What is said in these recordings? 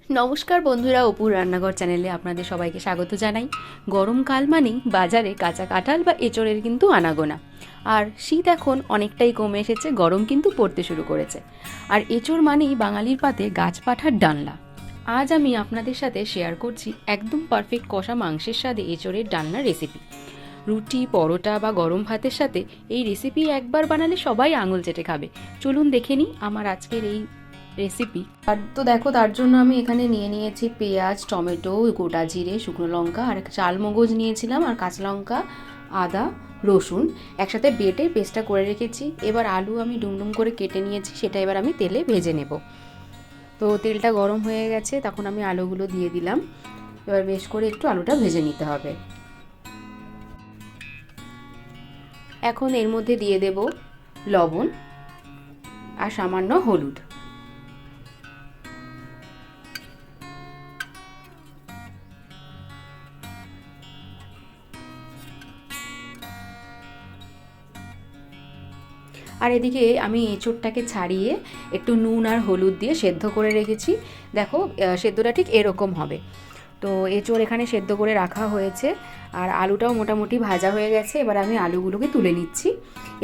নমস্কার বন্ধুরা, অপুর রান্নাঘর চ্যানেলে আপনাদের সবাইকে স্বাগত জানাই। গরমকাল মানেই বাজারে কাঁচা কাঁঠাল বা এঁচড়ের কিন্তু আনাগোনা। আর শীত এখন অনেকটাই কমে এসেছে, গরম কিন্তু পড়তে শুরু করেছে। আর এঁচড় মানেই বাঙালির পাতে গাছ পাঠার ডালনা। আজ আমি আপনাদের সাথে শেয়ার করছি একদম পারফেক্ট কষা মাংসের স্বাদে এঁচড়ের ডালনার রেসিপি। রুটি, পরোটা বা গরম ভাতের সাথে এই রেসিপি একবার বানালে সবাই আঙুল চেটে খাবে। চলুন দেখে নিই আমার আজকের এই রেসিপি। আর তো দেখো, তার জন্য আমি এখানে নিয়ে নিয়েছি পেঁয়াজ, টমেটো, গোটা জিরে, শুকনো লঙ্কা আর চাল মগজ নিয়েছিলাম, আর কাঁচা লঙ্কা, আদা, রসুন একসাথে বেটে পেস্টটা করে রেখেছি। এবার আলু আমি ডুমডুম করে কেটে নিয়েছি, সেটা এবার আমি তেলে ভেজে নেব। তো তেলটা গরম হয়ে গেছে, তখন আমি আলুগুলো দিয়ে দিলাম। এবার বেশ করে একটু আলুটা ভেজে নিতে হবে। এখন এর মধ্যে দিয়ে দেব লবণ আর সামান্য হলুদ। আর এদিকে আমি এঁচোড়টাকে ছাড়িয়ে একটু নুন আর হলুদ দিয়ে সেদ্ধ করে রেখেছি। দেখো, সেদ্ধটা ঠিক এরকম হবে। তো এঁচোড় এখানে সেদ্ধ করে রাখা হয়েছে, আর আলুটাও মোটামুটি ভাজা হয়ে গেছে। এবার আমি আলুগুলোকে তুলে নিচ্ছি।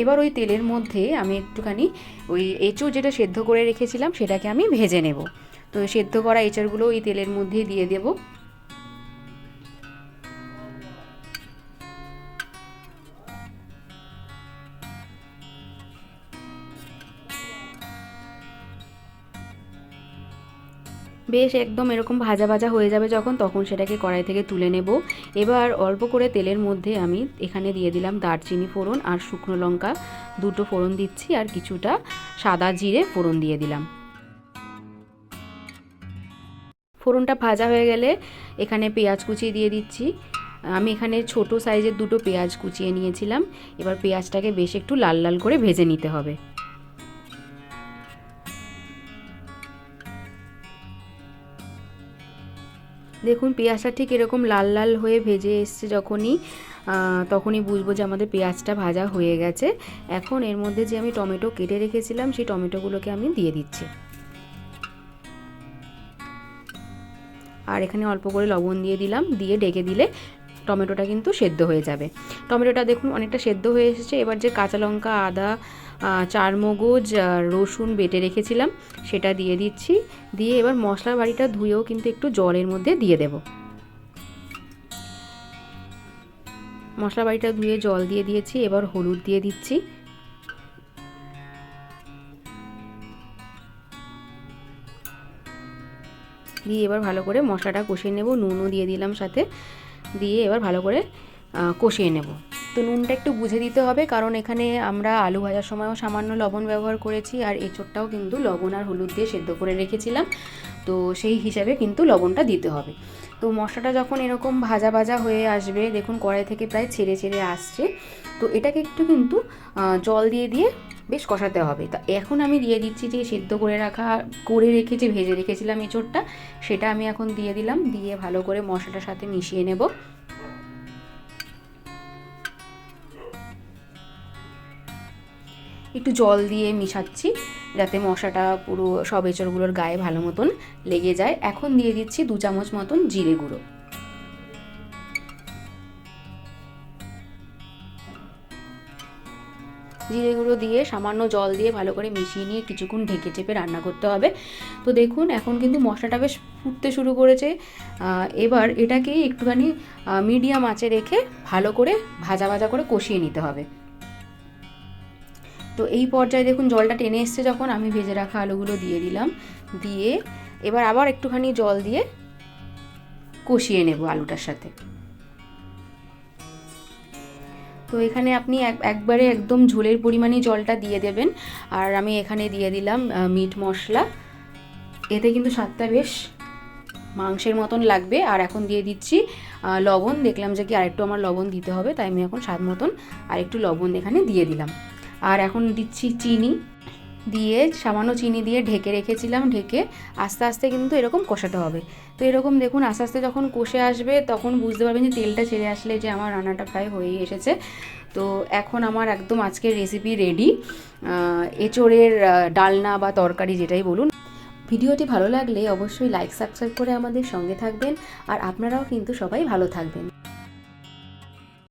এবার ওই তেলের মধ্যে আমি একটুখানি ওই এঁচোড় যেটা সেদ্ধ করে রেখেছিলাম সেটাকে আমি ভেজে নেব। তো সেদ্ধ করা এঁচোড়গুলো ওই তেলের মধ্যেই দিয়ে দেবো। বেশ একদম এরকম ভাজা ভাজা হয়ে যাবে যখন, তখন সেটাকে কড়াই থেকে তুলে নেব। এবার অল্প করে তেলের মধ্যে আমি এখানে দিয়ে দিলাম দারচিনি ফোড়ন আর শুকনো লঙ্কা দুটো ফোড়ন দিচ্ছি, আর কিছুটা সাদা জিরে ফোড়ন দিয়ে দিলাম। ফোড়নটা ভাজা হয়ে গেলে এখানে পেঁয়াজ কুচি দিয়ে দিচ্ছি। আমি এখানে ছোট সাইজের দুটো পেঁয়াজ কুচিয়ে নিয়েছিলাম। এবার পেঁয়াজটাকে বেশ একটু লাল লাল করে ভেজে নিতে হবে। দেখুন, পেঁয়াজটা ঠিক এরকম লাল লাল হয়ে ভেজে এসছে যখনই, তখনই বুঝবো যে আমাদের পেঁয়াজটা ভাজা হয়ে গেছে। এখন এর মধ্যে যে আমি টমেটো কেটে রেখেছিলাম সেই টমেটোগুলোকে আমি দিয়ে দিচ্ছি। আর এখানে অল্প করে লবণ দিয়ে দিলাম, দিয়ে ঢেকে দিলে টমেটোটা কিন্তু সেদ্ধ হয়ে যাবে। টমেটোটা দেখুন অনেকটা সেদ্ধ হয়ে এসেছে। এবার যে কাঁচা লঙ্কা, আদা, চারমগজ, রসুন বেটে রেখেছিলাম সেটা দিয়ে দিচ্ছি। দিয়ে এবার মশলার বাড়িটা ধুয়েও কিন্তু একটু জলের মধ্যে দিয়ে দেব। মশলা বাড়িটা ধুয়ে জল দিয়ে দিয়েছি। এবার হলুদ দিয়ে দিচ্ছি। দিয়ে এবার ভালো করে মশলাটা কষিয়ে নেব। নুনও দিয়ে দিলাম সাথে, দিয়ে এবার ভালো করে কষিয়ে নেব। তো নুনটা একটু বুঝে দিতে হবে, কারণ এখানে আমরা আলু ভাজার সময়ও সামান্য লবণ ব্যবহার করেছি, আর এঁচোড়টাও কিন্তু লবণ আর হলুদ দিয়ে সেদ্ধ করে রেখেছিলাম। তো সেই হিসাবে কিন্তু লবণটা দিতে হবে। তো মশলাটা যখন এরকম ভাজা ভাজা হয়ে আসবে, দেখুন কড়াই থেকে প্রায় ছেড়ে ছেড়ে আসছে, তো এটাকে একটু কিন্তু জল দিয়ে দিয়ে বেশ কষাতে হবে। তা এখন আমি দিয়ে দিচ্ছি যে সেদ্ধ করে রেখে যে ভেজে রেখেছিলাম এঁচোড়টা, সেটা আমি এখন দিয়ে দিলাম। দিয়ে ভালো করে মশলাটার সাথে মিশিয়ে নেব। একটু জল দিয়ে মিশাচ্ছি যাতে মশলাটা পুরো সব এঁচড়গুলোর গায়ে ভালো মতন লেগে যায়। এখন দিয়ে দিচ্ছি 2 চামচ মতন জিরে গুঁড়ো। জিরে গুঁড়ো দিয়ে সামান্য জল দিয়ে ভালো করে মিশিয়ে নিয়ে কিছুক্ষণ ঢেকে চেপে রান্না করতে হবে। তো দেখুন এখন কিন্তু মশলাটা বেশ ফুটতে শুরু করেছে। এবার এটাকে একটুখানি মিডিয়াম আঁচে রেখে ভালো করে ভাজা ভাজা করে কষিয়ে নিতে হবে। তো এই পর্যায়ে দেখুন জলটা টেনে এসছে যখন, আমি ভেজে রাখা আলুগুলো দিয়ে দিলাম। দিয়ে এবার আবার একটুখানি জল দিয়ে কষিয়ে নেব আলুটার সাথে। তো এখানে আপনি একবারে একদম ঝোলের পরিমাণেই জলটা দিয়ে দেবেন। আর আমি এখানে দিয়ে দিলাম মিট মশলা, এতে কিন্তু স্বাদটা বেশ মাংসের মতন লাগবে। আর এখন দিয়ে দিচ্ছি লবণ। দেখলাম যে কি আরেকটু আমার লবণ দিতে হবে, তাই আমি এখন স্বাদ মতন আরেকটু লবণ এখানে দিয়ে দিলাম। আর এখন দিচ্ছি চিনি, দিয়ে সামান্য চিনি দিয়ে ঢেকে রেখেছিলাম। ঢেকে আস্তে আস্তে কিন্তু এরকম কষাতে হবে। তো এরকম দেখুন আস্তে আস্তে যখন কষে আসবে তখন বুঝতে পারবেন যে তেলটা ছেড়ে আসলে যে আমার রান্নাটা প্রায় হয়েই এসেছে। তো এখন আমার একদম আজকের রেসিপি রেডি, এঁচোড়ের ডালনা বা তরকারি যেটাই বলুন। ভিডিওটি ভালো লাগলে অবশ্যই লাইক সাবস্ক্রাইব করে আমাদের সঙ্গে থাকবেন, আর আপনারাও কিন্তু সবাই ভালো থাকবেন।